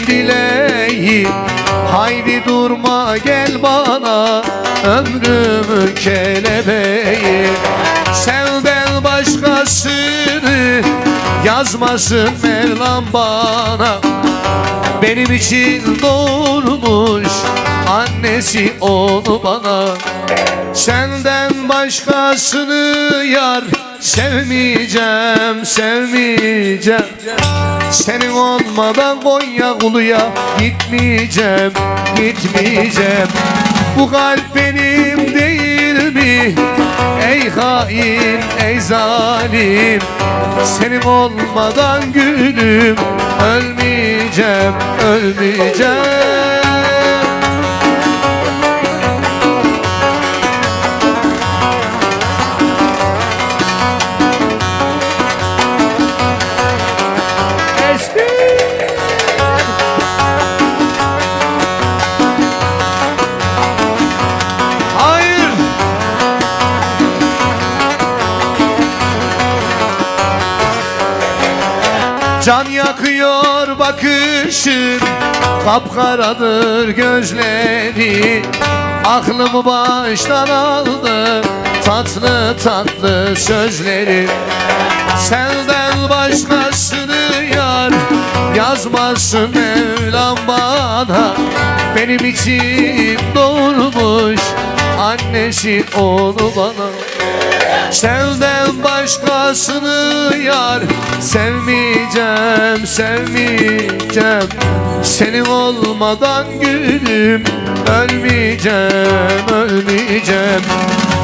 dileği. Haydi durma gel bana, ömrümün kelebeği. Sevden başkasını yazmasın Mevlam bana. Benim için doğurmuş annesi onu bana. Senden başkasını yar sevmeyeceğim, sevmeyeceğim. Senin olmadan Konya Kulu'ya gitmeyeceğim, gitmeyeceğim. Bu kalp benim değil mi? Ey hain, ey zalim. Senin olmadan gülüm ölmeyeceğim, ölmeyeceğim. Can yakıyor bakışın, kapkaradır gözleri. Aklımı baştan aldı tatlı tatlı sözleri. Senden başkasını yar yazmasın Mevlam bana. Benim için doğurmuş annesi onu bana. Senden başkasını yar sevmeyeceğim, sevmeyeceğim. Senin olmadan gülüm ölmeyeceğim, ölmeyeceğim.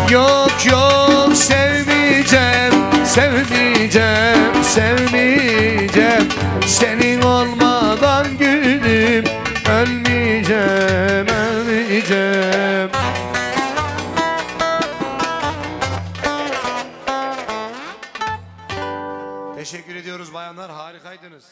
Yok yok sevmeyeceğim, sevmeyeceğim, sevmeyeceğim. Senin olmadan gülüm ölmeyeceğim, ölmeyeceğim. Teşekkür ediyoruz bayanlar, harikaydınız.